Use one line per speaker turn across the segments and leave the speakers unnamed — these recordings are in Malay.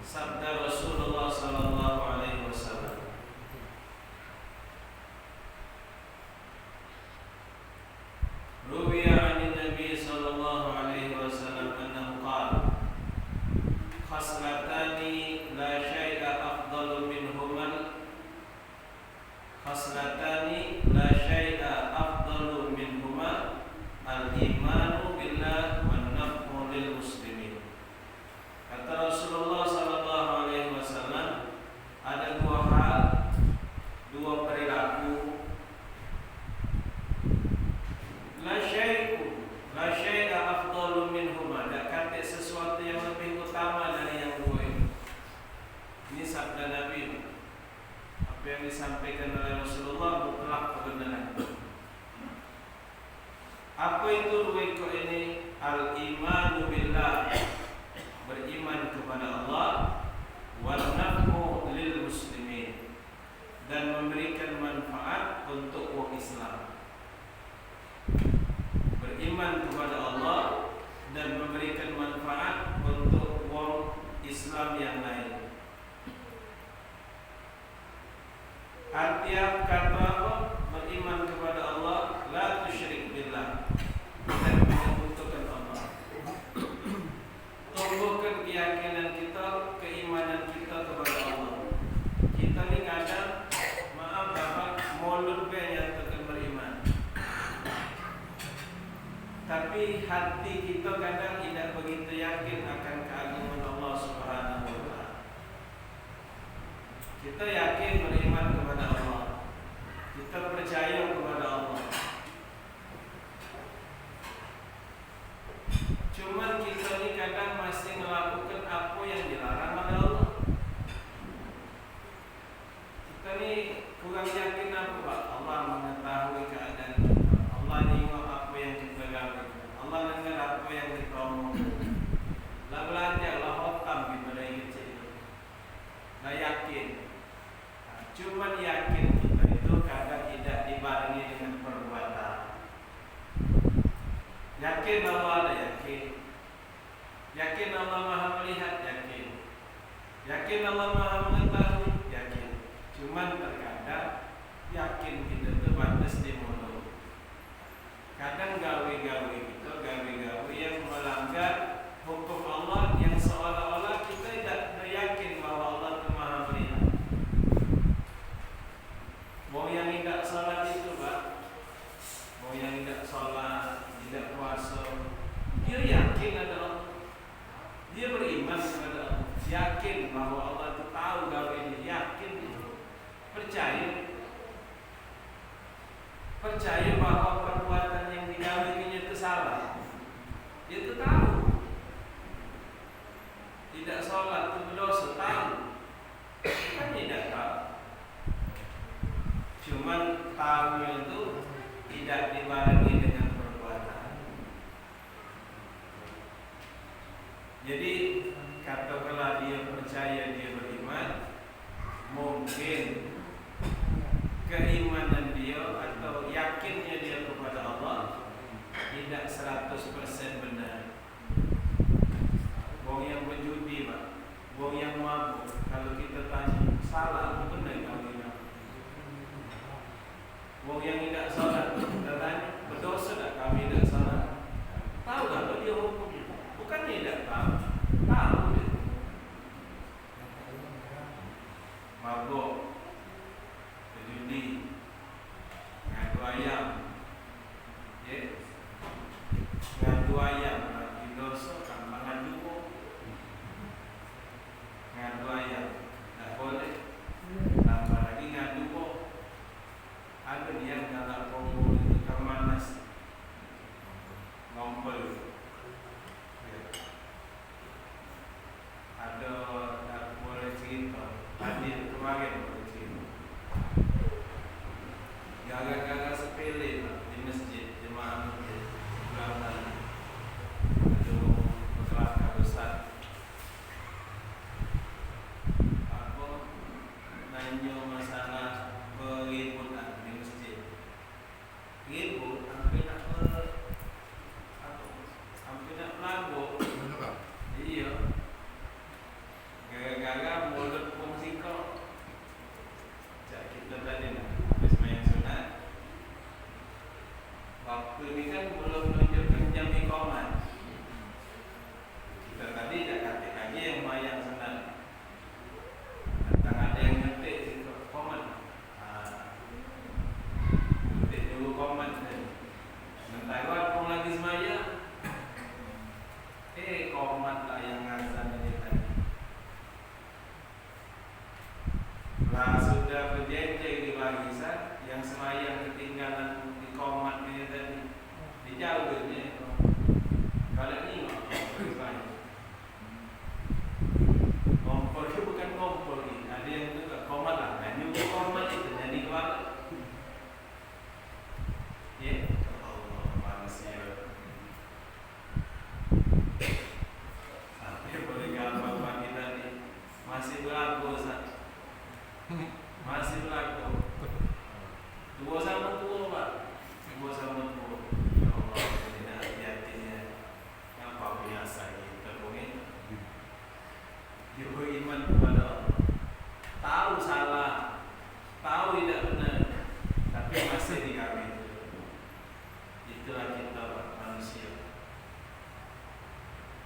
Sabda Rasulullah sabda Nabi, apa yang disampaikan oleh Rasulullah mutlak kebenaran. Apa itu ruwiko ini? Al-imanu billah, beriman kepada Allah, wal naf'u lil muslimin, dan memberikan manfaat untuk orang Islam. Beriman kepada Allah dan memberikan manfaat untuk orang Islam yang lain. Artinya kata apa? Beriman kepada Allah, la tusyrik billah, dan menyekutukan Allah. Tumbuhkan keyakinan kita, keimanan kita kepada Allah. Kita ni kadang, maaf bapak, mulut yang tekan beriman, tapi hati kita kadang tidak begitu yakin akan keagungan Allah Subhanahu wa Ta'ala. Kita yakin beriman kepada Allah, kita percaya kepada Allah, cuman kita ni kadang masih melakukan apa yang dilarang oleh Allah. Kita ni kurang yakin apa Pak? Allah mengetahui keadaan kita, Allah nengok apa yang kita lakukan, Allah dengar apa yang kita omongkan. Lah belajar, lah hotam kita dari kecil, lah yakin. Cuman yakin kita itu kadang tidak dibarengi dengan perbuatan. Yakin Allah ada, yakin. Yakin Allah Maha melihat, yakin. Yakin Allah Maha mengetahui, yakin. Cuman terkadang yakin kita terbatas di mulut. Kadang gawe-gawe kita, gawe-gawe yang melanggar hukum Allah, yang seolah-olah kita tidak yakin bahwa Allah itu Maha melihat. Mau yang tidak salat itu Pak, mau yang tidak salat, tidak puasa, dia yakin ada Allah, dia beriman kepada Allah, yakin bahwa Allah itu tahu gawe ini, yakin itu, percaya bahwa perbuatan yang digawinya itu salah, dia itu tahu. Tidak salat itu berdosa, tahu, kan tidak tahu. Cuman tahunya itu tidak dibarengi dengan perbuatan. Jadi katakanlah dia percaya, dia beriman, mungkin keimanan dia atau yakinnya dia kepada Allah tidak 100% benar. Wong yang berjudi Pak, wong yang mabuk, kalau kita tanya salah atau benar kami, wong yang tidak salat, kita tanya berdosa tak kami tidak salat, tahu tak apa dia hukumnya? Bukan dia tidak tahu, tahu dia. Mabuk, berjudi, ngadu ayam, ngadu ayam, lagi dosa, tambah ngadu, ngadu ayam, tak boleh, tambah lagi ngadu. Ada yang dalam Kongo itu kemanas ngompol, ada tak boleh cerita, hadir kemarin boleh cerita, gara-gara sepele di masjid, jemaah masjid, belakang ada berkelakar besar, apa nanya masalah peributan. Ribut, hampir nak melabuk. Iya. Gara-gara mulut pun sikap. Cak kita tadi nak habis main sunat. Waktu ni kan belum menunjukkan jam iqamat. Kita tadi dah kata lagi yang mayang sunat. Tentang ada yang ngetik sikap iqamat. Dulu komen mentara pun lagi semaya, komen lah yang ngazan ini tadi. Lah sudah berjejer di barisan, yang semaya ketinggalan di komen ini tadi, dijauh ini. Kalau ini ngompol itu bukan ngompol ini, Ustaz. Masih berlaku. Tua sama tua Pak. Tua sama tua. Ya Allah, tidak hati-hatinya. Apa biasa kita mungkin. Juga iman kepada Allah. Tahu salah, tahu tidak benar, tapi masih dikawin. Itulah kita manusia.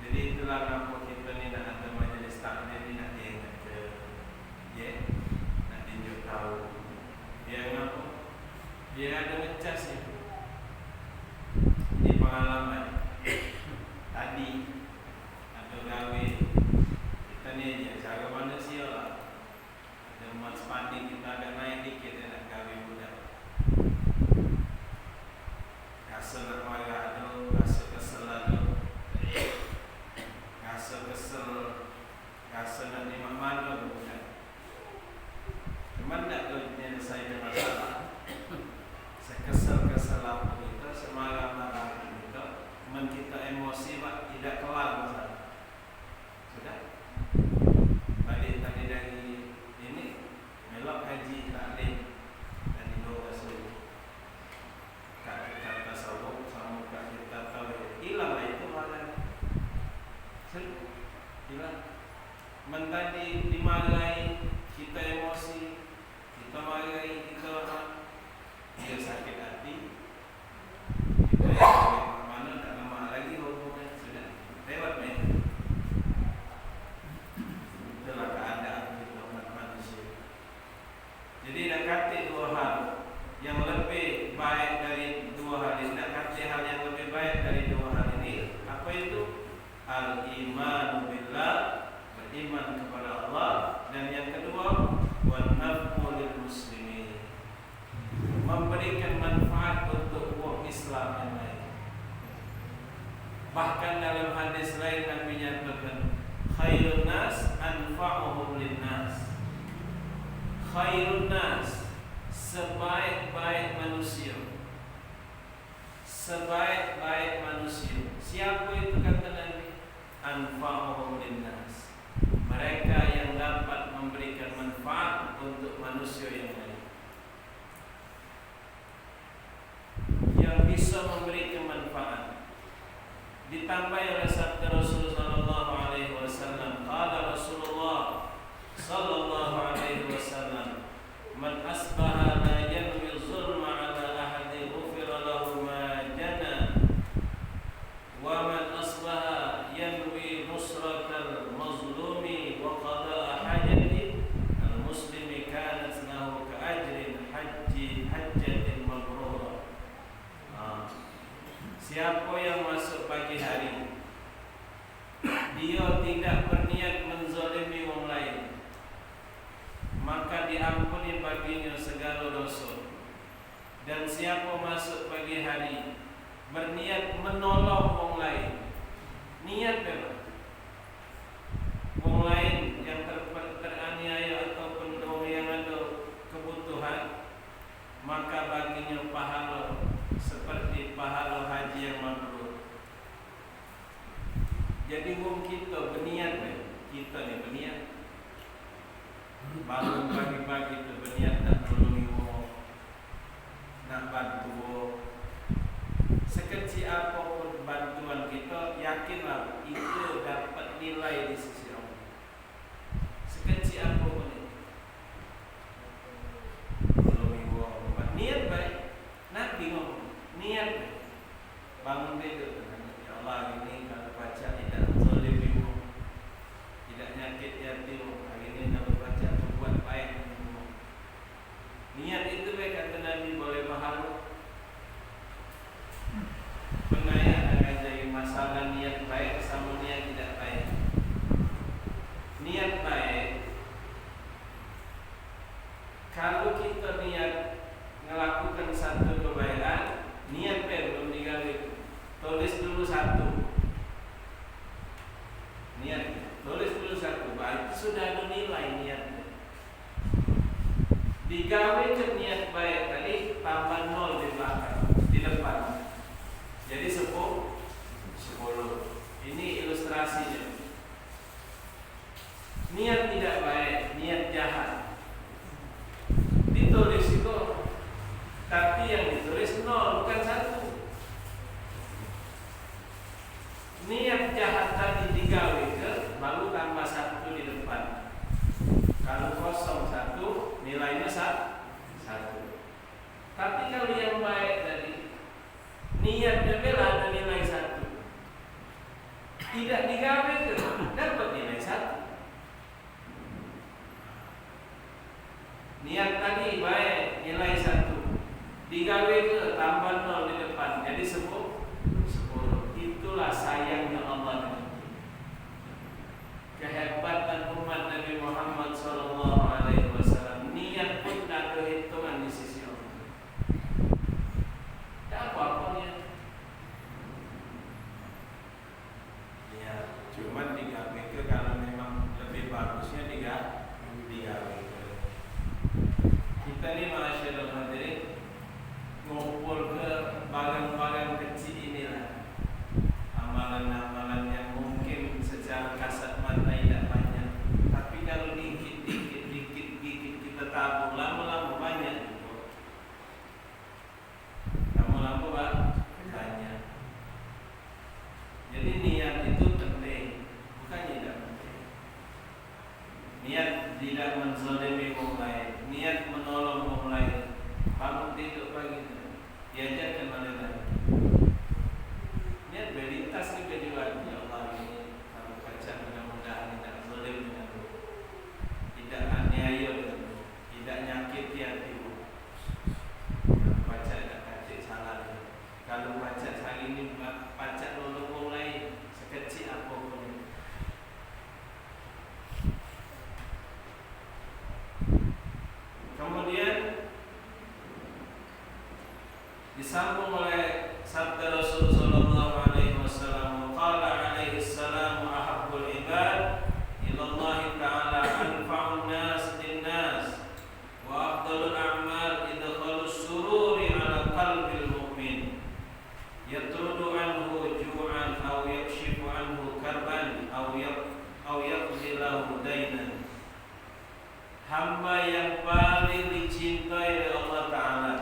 Jadi itulah kenapa kita ni nak ada majlis taklim ni nak diingat ke, ya, nak tunjuk tahu. Dia kenapa? Dia ada ngecas ni. Ini pengalaman. Tadi ada gawe kita ni aja cara manusia lah. Ada mat spanding kita agak naik dikit dia nak gawe budak. Rasa nak marah tu, rasa kesel tu, rasa kesel, rasa nak dimana tu bukan. Cuman tak tu saya ada masalah. Saya kesel apa kita, semarah-marah kita, men kita emosi pak tidak kelar masalah. Sudah. Balik tadi dari ini melok haji taklim dari doa rasul. Kata tasawuf sama kita tahu hilang itu malah. Hilang. Men tadi dimarahi kita emosi, kita marahi kita dia sakit hati. Kita mana tak lama lagi hubungan sudah lewat main. Itulah keadaan kita umat manusia. Jadi nak kata dua hal yang lebih baik dari dua hal ini. Nak kata hal yang lebih baik dari dua hal ini. Apa itu? Al-iman billah, beriman kepada Allah. Dan yang kedua, wan-naf'u lil muslimin, memberikan manfaat untuk umat Islam yang lain. Bahkan dalam hadis lain Nabi nyatakan, khairun nas anfa'uhum linnas. Khairun nas, sebaik-baik manusia. Sebaik-baik manusia. Siapa itu kata Nabi? Anfa'uhum linnas, mereka yang dapat memberikan manfaat untuk manusia yang lain, yang bisa memberikan manfaat. Ditambah oleh sabda Rasulullah sallallahu alaihi wasallam, qala Rasulullah sallallahu alaihi wasallam, man asbaha la yanwi zulma ala ahadi ghufira lahu ma jana, wa man asbaha yanwi nusratal mazlumi wa qada'a hajati al-muslimi kanat lahu ka ajrin hajjatin mabrurah. Siapa yang masuk pagi hari, dia tidak berniat menzalimi orang lain, maka diampuni baginya segala dosa. Dan siapa masuk pagi hari berniat menolong orang lain, niat memang orang lain yang teraniaya ataupun orang yang ada kebutuhan, maka baginya pahala seperti pahala haji yang mabrur. Jadi wong kita berniat, kita ni berniat bangun pagi-pagi tu berniat nak tolongi wong, nak bantu wong. Sekecil apapun bantuan kita, yakinlah itu dapat nilai di sisi Allah. Sekecil apapun itu, tolongi wong, niat baik. Nabi ngomong niat baik. Bangun tidur, ya Allah, ini kalau baca tidak zalimi wong, tidak nyakit hati wong, hari ini kalau baca berbuat baik. Niat itu baik, kata Nabi, boleh pahala. Pernah ya ada jadi masalah niat baik sama niat tidak baik. Niat baik, kalau kita niat melakukan satu kebaikan, niat baik belum digawe, tulis dulu satu. Niat, tulis dulu satu. Baik, itu sudah ada nilai niatnya. Digawe ke niat baik tadi tambah 0 di belakang, di depan. Jadi 10. Ini ilustrasinya. Niat tidak baik, niat Niat tadi baik, nilai 1. Digawe ke tambah 0 di depan, jadi 10. Itulah sayangnya Allah dengan kita. Kehebatan umat Nabi Muhammad SAW. Niat pun tak ada hitungan di sisi Allah. Tak apa-apa niat. Ya, cuman digawe ke kalau memang lebih bagusnya digawe ke. Kita ni masyaallah hadirin ngumpul ke bagan-bagan kecil inilah amalan-amalan yang mungkin secara kasat mata tidak banyak, tapi kalau dikit kita tabung lama-lama banyak gitu. Lama-lama banyak. Jadi niat itu penting, bukan tidak penting. Niat tidak menzalimi orang lain, niat menolong orang lain. Bangun tidur pagi diajarkan oleh Nabi. Niat berlintas ke kejuan. Ya Allah, ini kalau baca mudah-mudahan tidak zalim denganmu, tidak aniaya denganmu, tidak nyakiti hatimu. Baca tidak kacik salah. Kalau baca hari ini baca nolong orang lain sekecil apapun. Kemudian disambung oleh sabda Rasul sallallahu alaihi wasallam, qala alaihi salam, ahabbul ibad ila Allah ta'ala anfa'un nas lin-nas wa afdalul a'mal idkhalus sururi ala qalbil mu'min yatrudu anhu ju'an aw yakshifu anhu karban aw yaqdi lahu dainan. Hamba yang paling dicintai oleh Allah Ta'ala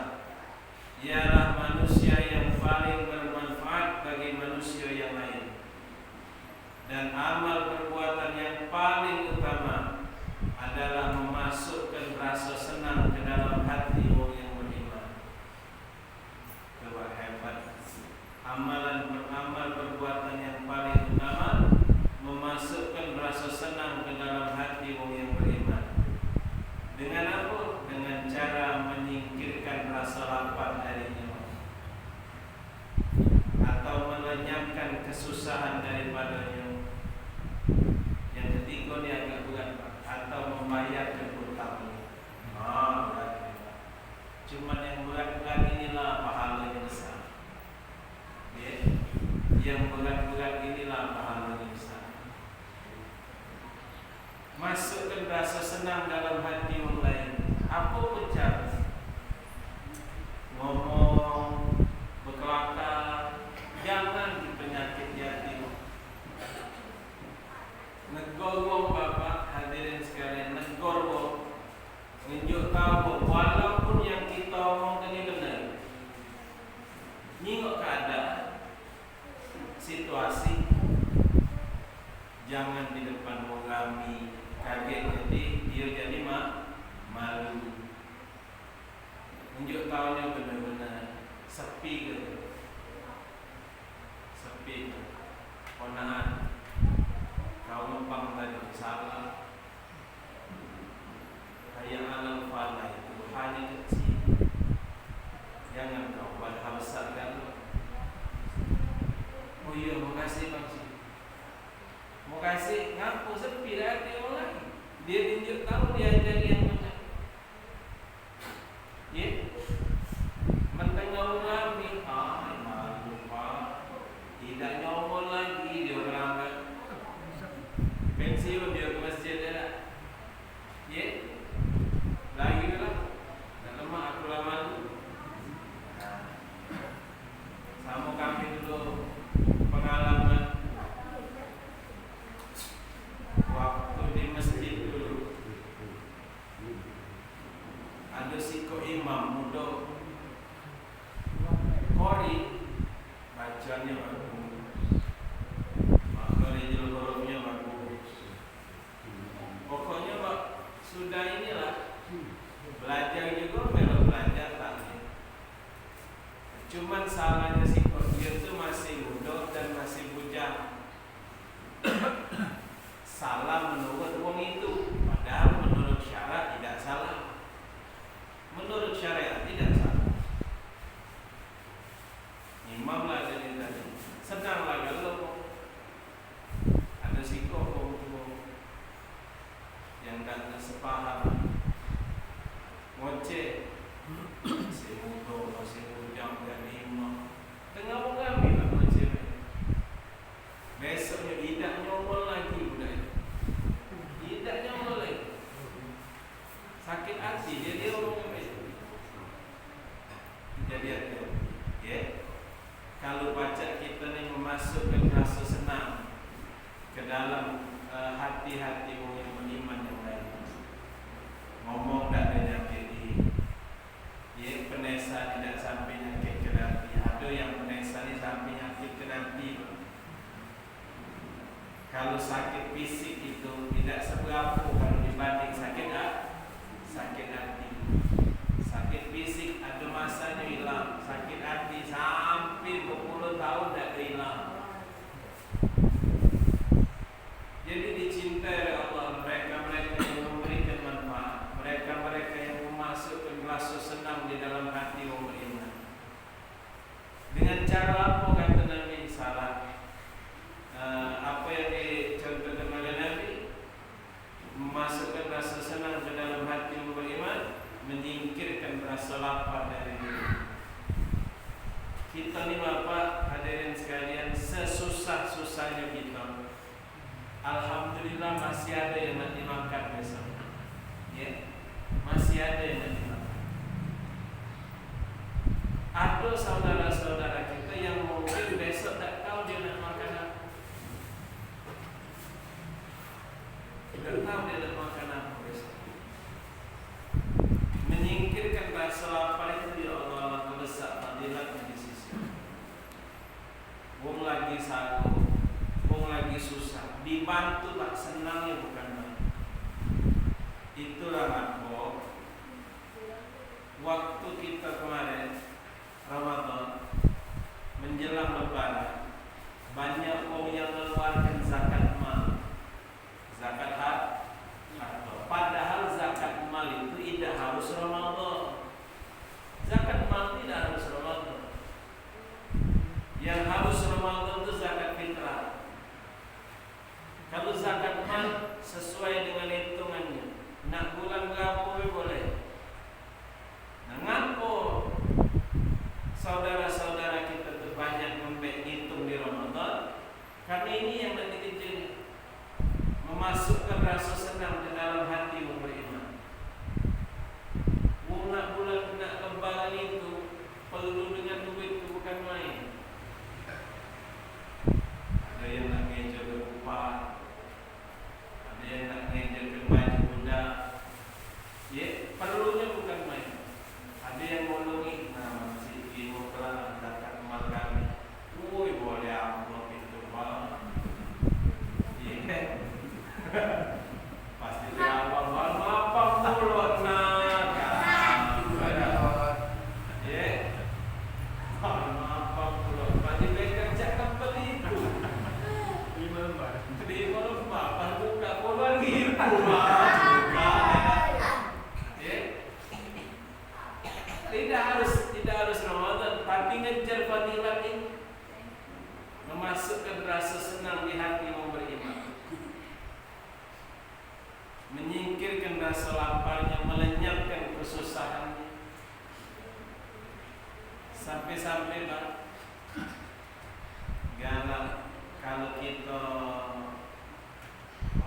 ialah manusia yang paling bermanfaat bagi manusia yang lain, dan amal perbuatan yang paling utama adalah memasukkan rasa senang ke dalam hati orang yang beriman. Coba hebat. Amal perbuatan yang paling utama memasukkan rasa senang ke dalam hati orang yang beriman. Dengan apa? Dengan cara menyingkirkan rasa lapar darinya, atau melenyapkan kesusahan daripadanya. Yang ketiga ni agak berat, atau membayarkan hutangnya. Berat. Cuma yang berat-berat inilah pahalanya besar. Yang berat-berat inilah pahalanya besar. Masukkan rasa senang dalam hati orang lain. Apa pun cara, ngomong, berkelakar, jangan dipenyakit hati. Negor wong bapak, hadirin sekalian, negor wong, tunjuk tahu walaupun yang kita omong tadi benar. Nyingok keadaan, situasi, jangan di depan orang ramai. Kaget jadi dia jadi malu. Tunjuk tahunya benar-benar sepi ke? Sepi ke? Konaan kau numpang tadi salah. Hayang alal fala itu hanya kecil. Jangan kau buat hal besar kan? Oh iya, makasih Bang. Mau kasih ngaku sepi dah hati orang lain. Dia tunjuk tahu dia ajari yang benar. Ya, mentengah orang ni, malu pak. Tidak nyomol lagi dia berangkat. Pensiun dia ke masjid dah. Ya, lagi lah. Tak lama aku lama tu. Sama kami dulu pengalaman waktu di masjid dulu. Ada siko imam muda Qori, bacanya bagus, maknanya hurufnya bagus. Pokoknya pak sudah inilah belajar juga, memang belajar tak. Cuman salahnya siko dia tu masih muda dan masih bujang. Salah menurut wong itu, padahal menurut syarat tidak salah. sakit hati dia orang itu. Jadi ya. Kalau baca kita ni memasukkan rasa senang ke dalam hati-hati orang yang beriman yang lain. Ngomong tak ada nyakiti, ya, penesa tidak sampai nyakit ke nanti. Ada yang penesa ni sampai nyakit ke nanti. Kalau sakit fisik itu tidak seberapa kalau dibanding sakit hati. Sakit fisik ada masanya hilang, sakit hati sampai berpuluh tahun tak hilang. Jadi dicintai oleh Allah mereka-mereka yang memberikan manfaat, mereka-mereka yang memasukkan rasa senang di dalam hati orang beriman. Dengan cara apa kata Nabi salah? Apa yang dicontohkan oleh Nabi? Memasukkan rasa senang ke dalam hati orang beriman, menyingkirkan rasa lapar dari diri. Kita ni Bapak hadirin sekalian, sesusah-susahnya kita, alhamdulillah masih ada yang nak dimakan besok. Ya, masih ada yang nak dimakan. Ada saudara-saudara kita yang mungkin besok tak tahu dia nak makan apa. Tak tahu dia nak makan apa besok. Menyingkirkan rasa lapar itu ya Allah besar fadilatnya di sisi. Wong lagi sanggup, wong lagi susah, dibantu tak senangnya bukan main. Itulah aku waktu kita kemarin Ramadan menjelang Lebaran, banyak wong yang mengeluarkan zakat mal, zakat harta. Padahal zakat mal itu tidak harus Ramadan. Zakat mal tidak harus Ramadan. Yang harus Ramadan itu zakat fitrah. Kalau zakat mal sesuai dengan hitungannya, nak bulan berapa boleh. Nah, ngapa saudara-saudara kita terbanyak menghitung di Ramadan? Karena ini yang nak dikejar, memasukkan rasa senang ke dalam hati orang beriman. Nak bulan nak lebaran itu perlu dengan duit itu bukan main. Ada yang nak ngejar upah, ada yang nak ngejar baju budak. Ya, perlunya bukan main. Ada yang molongi, nah masih ilmu kelas zakat mal kami. Woi boleh amplop itu bang. Iya. Pasti jawab apa mulut nak. Tidak harus Ramadan, tapi ngejar fadilat ini, memasukkan rasa senang di hati orang beriman, menyingkirkan rasa laparnya, melenyapkan kesusahannya. Sampai-sampai Pak galak kalau kita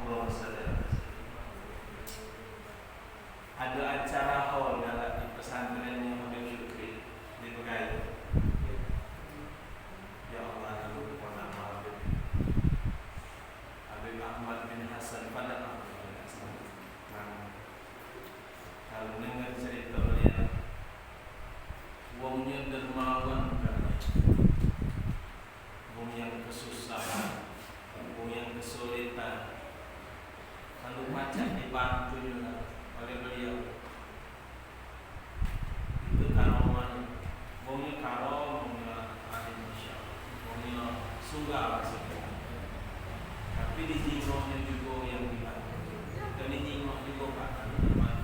Allah saudara ada acara haul galak di pesantren yang Habib Syukri di Bekasi. Ya Allah, aku lupa nama Habib Ahmad bin Hasan pada kalau dengar cerita dia, wongnya dermawan kan, wong yang kesusahan, wong yang kesulitan, kalau macam dibantu juga oleh beliau. Itu karomahnya, wongnya karom, wongnya alim insyaallah, wongnya sungguh maksudnya. Tapi di jingoknya juga yang dibantu, dan di jingok juga Pak dibantu.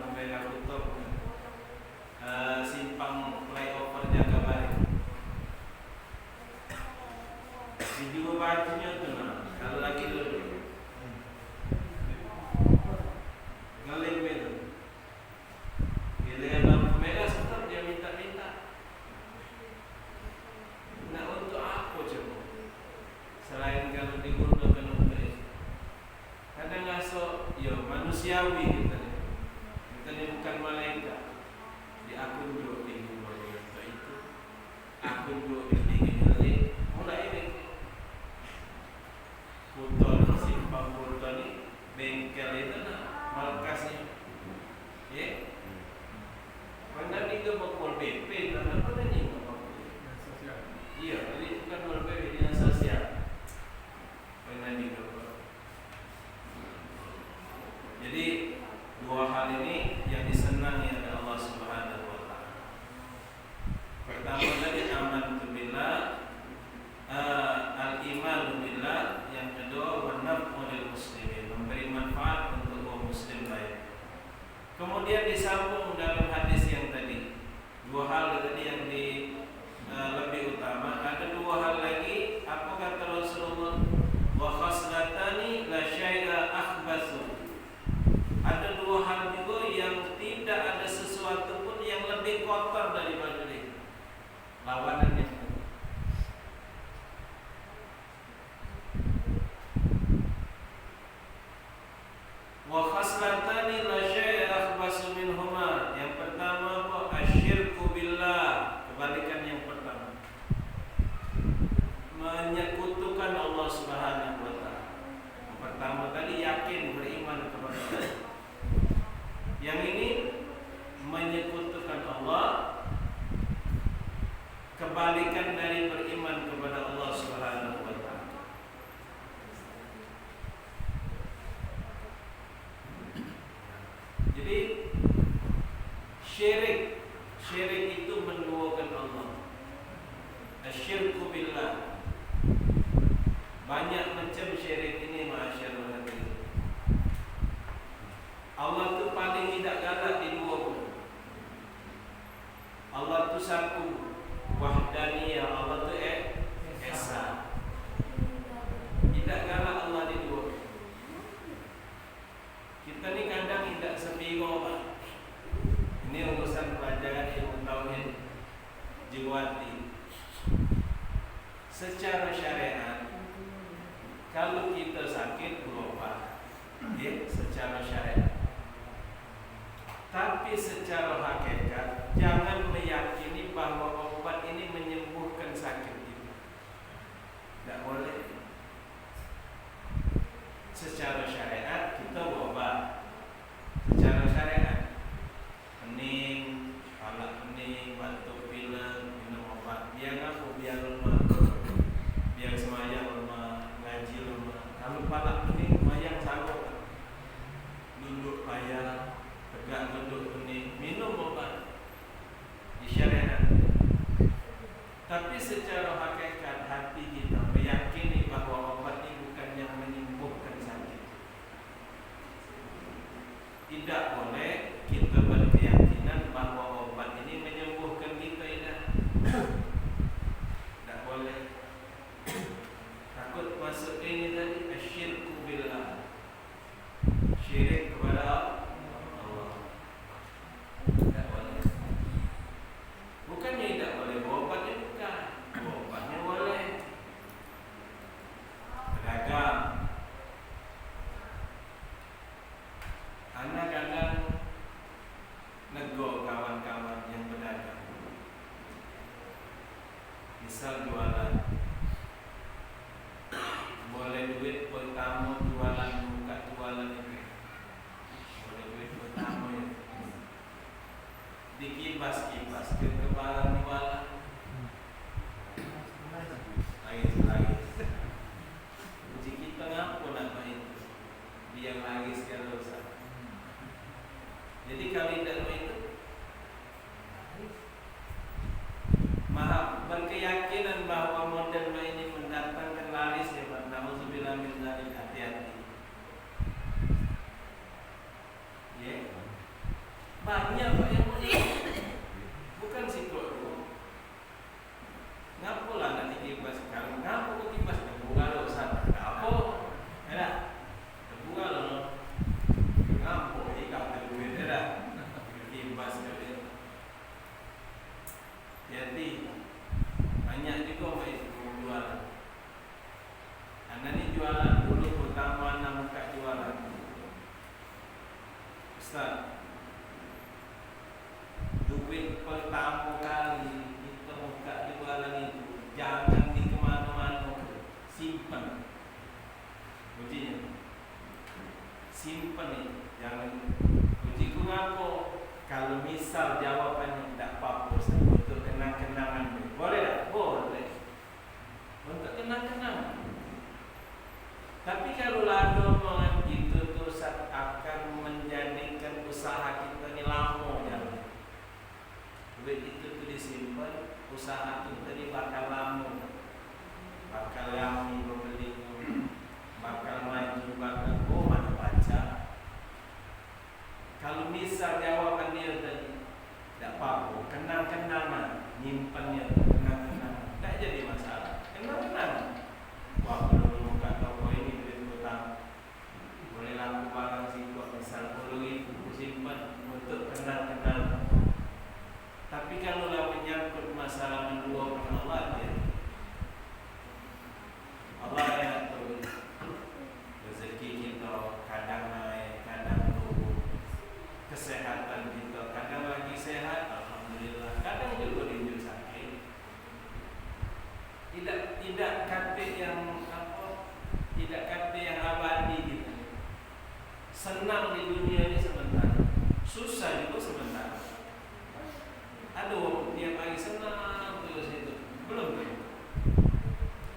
lampu merah tutup, simpang flyover Jakabaring. Di juga bajunya tuh nah, kalau lagi dulu ngeleng itu. Giliran lampu merah tetap dia minta-minta. Nah untuk apa coba? Selain kalau digunakan untuk itu, kadang ngaso, yo manusiawi kita ini bukan malaikat. Di akun dulu digunakan untuk itu, akun dulu digunakan mulai ini. Putar simpang putar ni bengkel itu nah markasnya, ya. Pernah juga pol PP, pernah ni iya, jadi bukan pol PP dinas sosial. Pernah juga. Jadi dua hal ini yang disenangi oleh Allah Subhanahu Wa Taala. Pertama tadi amantu billah, al-iman billah. Yang kedua wanaf'u lil muslimin, memberi manfaat untuk kaum muslim lain. Kemudian disambung dalam hadis yang tadi, dua hal tadi yang lebih utama. Ada dua hal lagi. Apa kata Rasulullah? Wa khaslatani la syai'a akhbasu. Ada dua hal juga yang tidak ada sesuatu pun yang lebih kotor daripada itu. Lawanannya. Wa khaslatani la syai'a akhbasu minhuma. Yang pertama apa? Asyirku billah. Kebalikan yang pertama, menyekutukan Allah Subhanahu Wa Taala. Yang pertama tadi yakin beriman kepada Allah. Yang ini menyekutukan Allah, kebalikan dari beriman kepada Allah Subhanahu Wa Taala. Jadi syirik itu menduakan Allah. Asyirku billah. Banyak macam syirik ini, masyaallah. Allah tu paling tidak galak diduakan. Allah tu satu, wahdaniyah. Allah tu esa. Tidak galak Allah diduakan. Kita ni kadang tidak sepiro, Pak. Ini urusan pelajaran ilmu tauhid jiwati. Secara syariat, kalau kita sakit berobat, ya, secara syariat. Tapi secara hakikat, jangan meyakini bahawa obat ini menyembuhkan sakit itu. Tidak boleh. Secara syariat kita berobat. Secara syariat, pening, kepala pening, batuk pilek, minum obat. Biar apa? Biar lemah. Biar semayang lemah, ngaji lemah. Kalau kepala pening, semayang sanggup. Duduk payah, tegak duduk pening, minum obat. Disyariatkan. Tapi secara hakikat hati kita meyakini bahawa obat ini bukan yang menyembuhkan sakit. Tidak boleh kita berkeyakinan bahawa obat ini menyembuhkan kita, tidak. Tidak boleh. Takut masuk ini tadi, asyirku billah. Syirik kepada Allah. Tidak boleh. Bukannya tidak boleh berobatnya, bukan. Berobatnya boleh. Berdagang. Anak kadang nego kawan-kawan yang berdagang. Misal jualan, boleh duit pertama jualan, buka jualan itu. Boleh duit pertama itu. Dikibas-kibas ke barang jualan. Lagi. Uji kita ngapa nak itu? Dia lagi sekali usah. Jadi kalau tidak itu, maaf, berkeyakinan bahawa model ini mendatangkan laris, ya Pak. Nauzubillah min dzalik, hati-hati. Ya. banyak Pak yang bukan sikok dulu. Ngapo lah nak dikibas sekarang? Ngapo kok kibas terbuka lo sana? Ngapo? Ada terbuka lo. Ngapo? Ikan terbuka ada. Kibas kali. Jadi banyak juga Pak itu jualan. Anda ni jualan dulu pertama nak buka jualan. Ustaz, duit pertama kali kita buka jualan itu jangan di kemana-mana, simpan. Ujinya, simpan ni, jangan. Uji ku ngapo? Kalau misal jawapannya tidak apa-apa, untuk kenang-kenangan, boleh tak? Boleh. Untuk kenang-kenangan. Tapi kalau ada omongan gitu tu akan menjadikan usaha kita ni lama jalan. Duit itu tu disimpan, usaha kita ni bakal lama, bakal lama membeli, bakal maju, bakal mana baca. Kalau misal jawapan dia tadi tak apa-apa, kenang-kenangan, nyimpannya kenang-kenangan, tak jadi masalah. Kenang-kenangan. Wah, belum buka toko ini duit hutang, boleh laku barang sikok misal 10.000 simpan untuk kenal-kenal. Tapi kalau lah menyangkut masalah menduakan Allah dia, Allah yang tahu rezeki kita kadang naik, kadang turun, kesehatan kita kadang lagi sehat, alhamdulillah, kadang juga rindu sakit. Tidak kata yang apa, tidak kata yang abadi gitu. Senang di dunia ini sebentar, susah juga sebentar. Aduh, tiap hari senang terus itu, belum tu.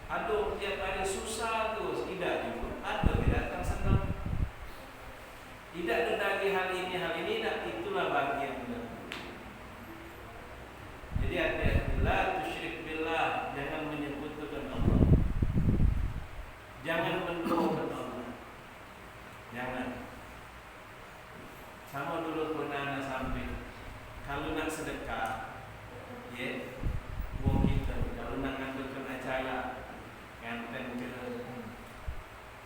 Aduh, tiap hari susah terus, tidak juga. Ada tidak datang senang. Tidak dendagi hal ini, tidak, itulah bagian benar. Jadi hati-hati, la tusyrik billah, jangan menyekutukan Allah, jangan menduakan Allah, jangan. Sama dulu pernah sampai, kalau nak sedekah, ya, uang kita, kalau nak ngambilkan acara, nganten ke,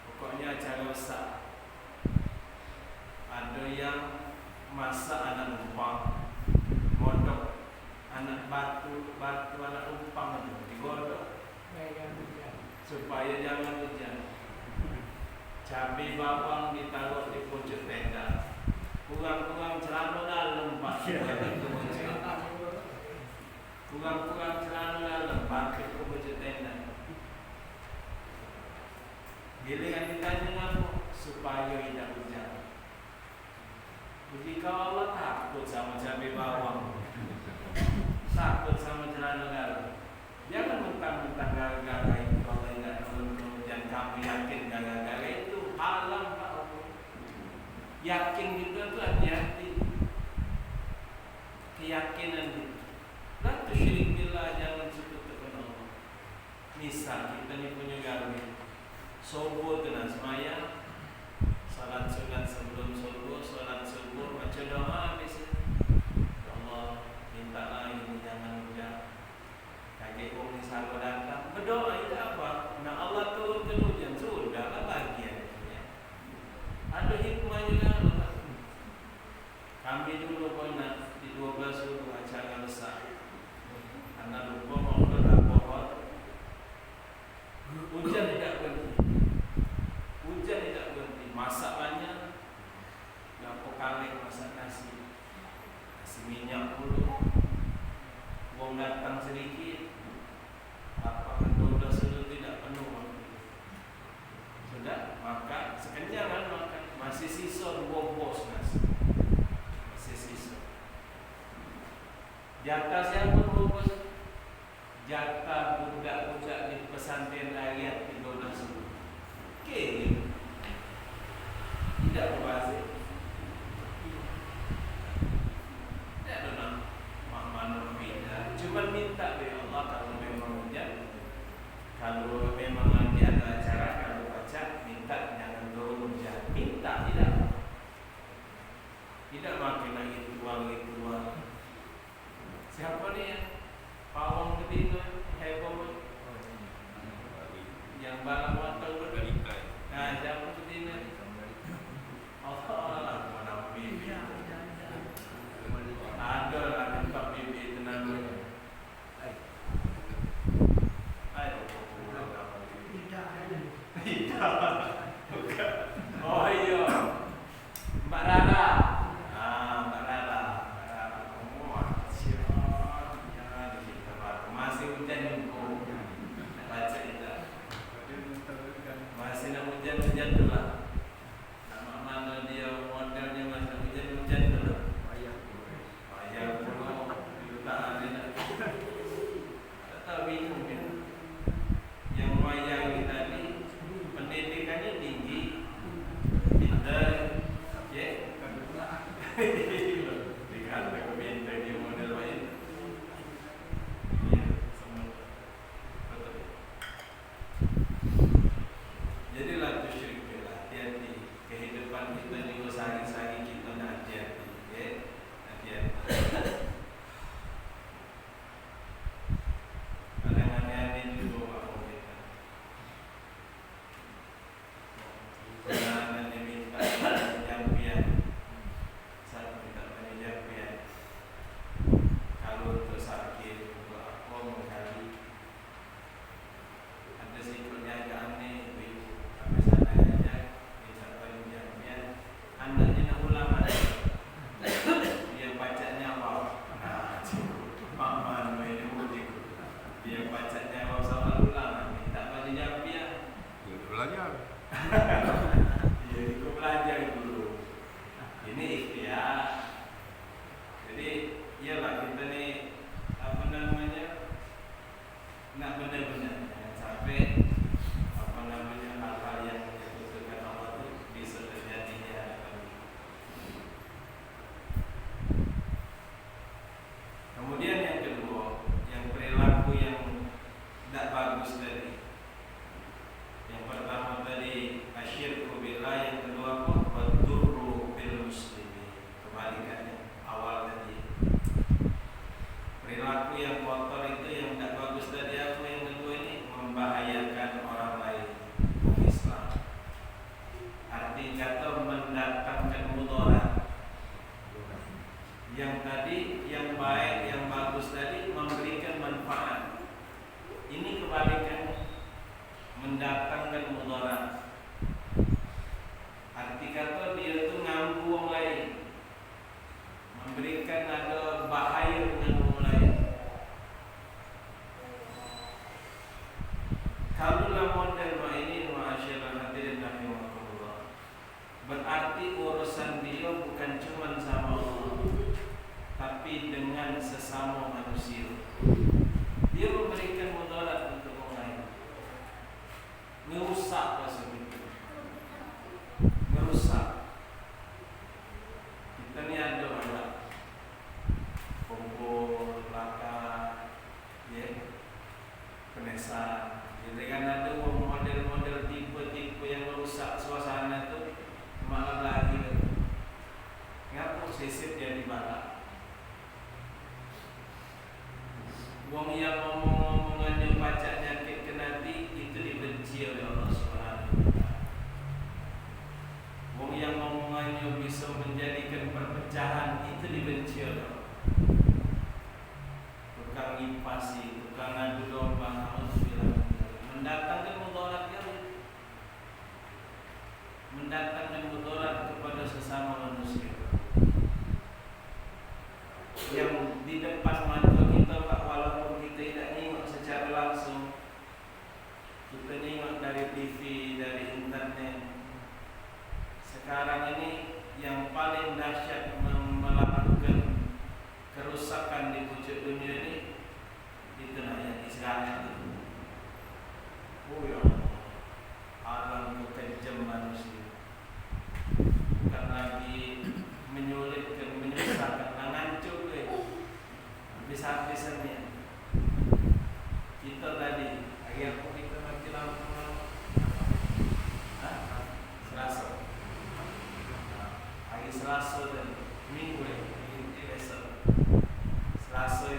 pokoknya acara besar, ada yang masak anak umpang, modok anak batu anak umpang itu digodok supaya jangan hujan. Cabai bawang ditaruh di pojok tenda, kurang-kurang celana dalam Pak, kurang-kurang celana dalam pakai ke pojok tenda. Giliran ditanya apa? Supaya tidak hujan. Jadi kalau Allah takut sama cabai bawang, takut sama celana dalam, jangan mentang-mentang gara-gara itu Allah tidak nolong, dan kamu yakin gara-gara itu halang Pak Allah. Yakin juga tu hati-hati, keyakinan itu. La tusyrik billah, jangan sekutukan Allah. Misal kita ni punya gawe, subuh kena semaya, salat sunat sebelum subuh, salat subuh baca doa habis. Allah mintalah ini jangan hujan. Kaki orang selalu datang berdoa itu apa? Nah Allah turunkan hujan, sudahlah bagian itu. Ada hikmah juga. Kami dulu pernah di 12 suruh acara besar, karena lupa mau letak pohon, hujan tidak berhenti, hujan tidak berhenti, masak banyak, berapa kali masak nasi, kasih minyak dulu, uang datang sedikit, lapangan 12 suruh tidak penuh waktu. Sudah, maka sekenjangan makan, masih sisa 2 bos nasi. Jatah siapa bos? Jatah budak-budak di pesantren ayat 13. Okey. Tidak berbahasa. Tidak ada nama mana beda. Cuma minta dari Allah kalau memang hujan. Kalau memang nanti ada acara, kalau baca minta jangan turun hujan. Minta tidak. Tidak makin lagi uang Yang tadi, yang baik, yang bagus tadi memberikan manfaat. Ini kebalikannya, mendatangkan mudarat. Arti kata dia tu nganggu orang lain, memberikan ada bahaya dengan orang lain. Kalaulah model ini ma'asyiral hadirin rahimakumullah, berarti urusan dia bukan cuma sama Allah, tapi dengan sesama manusia. Dia memberikan mudarat untuk orang lain, merusak seperti merusak. Kita ni ada banyak kumpul belakang, penesan. Jadi kan ada model-model tipe-tipe yang merusak suasana tu, malah lagi. Ngapa sisip yang dibalak? Wong yang ngomong-ngomongannya pacak nyakit ke nanti itu dibenci oleh Allah Subhanahu wa taala. Wong yang ngomongannya bisa menjadikan perpecahan itu dibenci oleh Allah. Tukang ngipasi, tukang adu domba, mendatangkan mudarat mendatangkan mudarat kepada sesama manusia. Yang di depan mata kita, Pak, walaupun kita tidak nengok secara langsung, kita nengok dari TV, dari internet. Sekarang ini yang paling dahsyat melakukan kerusakan di pucuk dunia ini, itu namanya Israel. Oh ya, alam kekejam manusia, bukan lagi menyulitkan, menyusahkan, mengancur habis-habisannya. Kita tadi hari apa kita mati lampu? Selasa. Hari Selasa dan Minggu ini besok. Selasa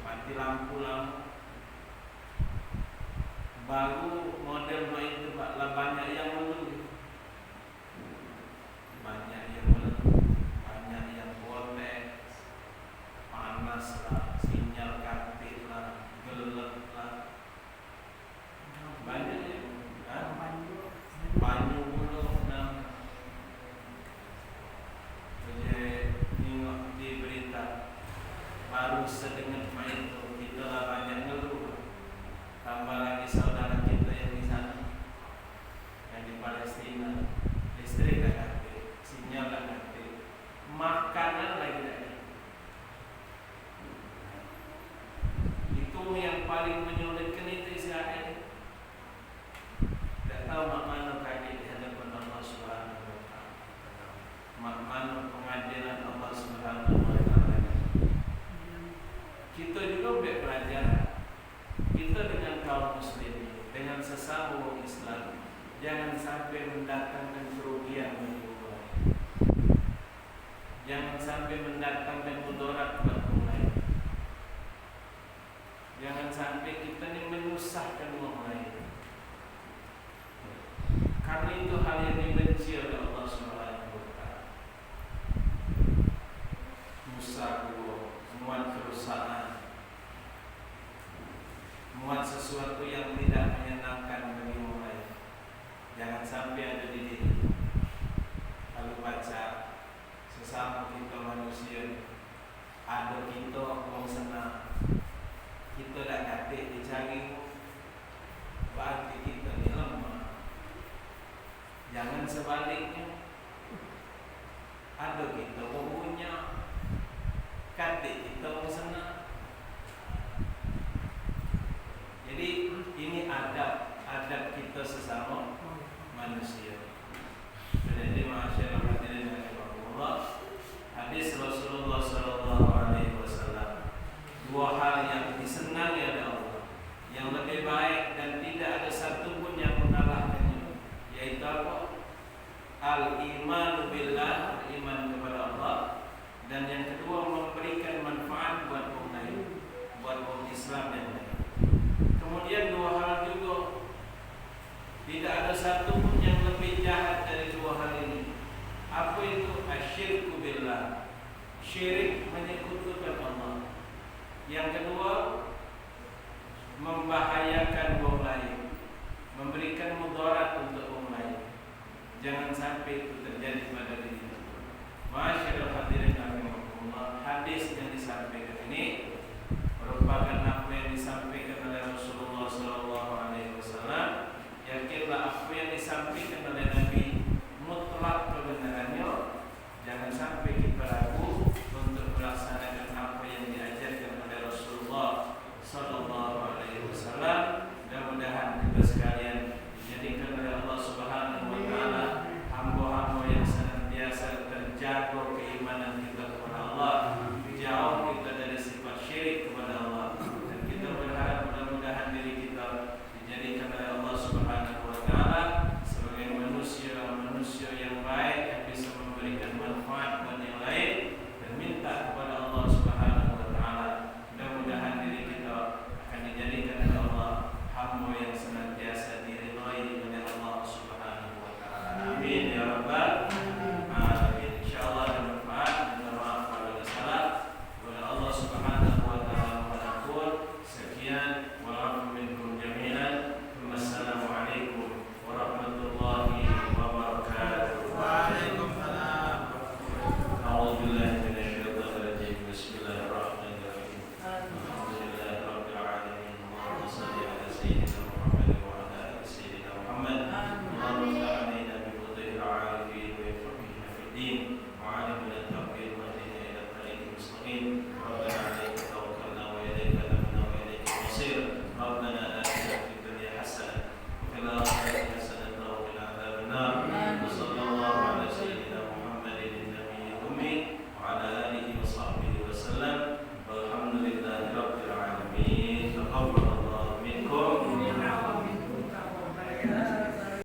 mati lampu lama. Baru model itu Pak, banyak yang menunggu, banyak yang menunggu, banyak yang boleh, panas lah, sinyal kartit lah, gelap lah, banyak yang banyu belum nah. Jadi tengok di berita baru sedengar main itu kita lah banyak ngeluh. Tambah lagi saudara kita yang di sana, yang di Palestina, listrik tak ada, sinyal tak ada, makanan lagi tak ada. Itu yang paling menyulitkan itu Israel. Tak tahu mak mana kaget di hadapan Allah Subhanahu wa taala. Mak mana pengadilan Allah Subhanahu wa taala. Kita juga belajar. Kita dengan kaum muslimin, dengan sesama orang Islam, jangan sampai mendatangkan kerugian bagi orang lain. Jangan sampai mendatangkan mudarat buat orang lain. Jangan sampai kita ini menyusahkan orang lain. Karena itu hal yang dibenci oleh Allah Subhanahu wa taala. Musa muat kerusakan, muat sesuatu yang tidak menyenangkan bagi orang lain. Jangan sampai ada di diri. Kalau baca sesama kita manusia, ada kita orang senang, kita tak kata dicari, berarti kita ni lemah. Jangan sebaliknya, ada kita orang punya, kata kita orang senang. Jadi ini adab kita sesama manusia. Jadi ma'asyiral hadirin rahimakumullah, hadis Rasulullah sallallahu alaihi wasallam, dua hal yang disenangi oleh Allah, yang lebih baik dan tidak ada satu pun yang mengalahkannya, yaitu apa? Al-iman billah, iman kepada Allah, dan yang kedua memberikan manfaat buat orang lain, buat orang Islam yang lain. Kemudian dua hal juga, tidak ada satu pun yang lebih jahat dari dua hal ini. Apa itu? Asyirku billah. syirik, menyekutukan Allah. Yang kedua, membahayakan orang lain, memberikan mudarat untuk orang lain. Jangan sampai itu terjadi pada diri kita. Masyaallah hadirin rahimakumullah, hadis yang disampaikan ini merupakan apa yang disampaikan oleh Rasulullah SAW. Yakinlah apa yang disampaikan oleh Nabi mutlak kebenarannya. Jangan sampai kita ragu untuk melaksanakan apa yang diajarkan oleh Rasulullah SAW. Mudah-mudahan kita sekalian dijadikan oleh Allah Subhanahu wa taala hamba-hamba yang senantiasa terjaga keimanan kita kepada Allah, jauh kita dari sifat syirik kepada Allah, dan kita berharap mudah-mudahan diri kita dijadikan oleh Allah Subhanahu wa taala sebagai manusia yang baik yang bisa memberikan manfaat bagi yang lain, dan minta kepada Allah Subhanahu wa taala mudah-mudahan diri kita akan dijadikan oleh Allah hamba yang senantiasa diridhai oleh Allah Subhanahu wa taala. Amin ya rabbal alamin. Insyaallah bermanfaat. Minta maaf kalau ada salah. Kepada Allah Subhanahu wa taala mohon ampun. Sekian, wa'afu minkum jami'an. Wassalamualaikum warahmatullahi wabarakatuh.
Waalaikumsalam.
A'udzubillahi minasyaitonir rajim. Bismillahirrahmanirrahim. Alhamdulillahirabbil alamin. Allahumma shalli ala sayyidina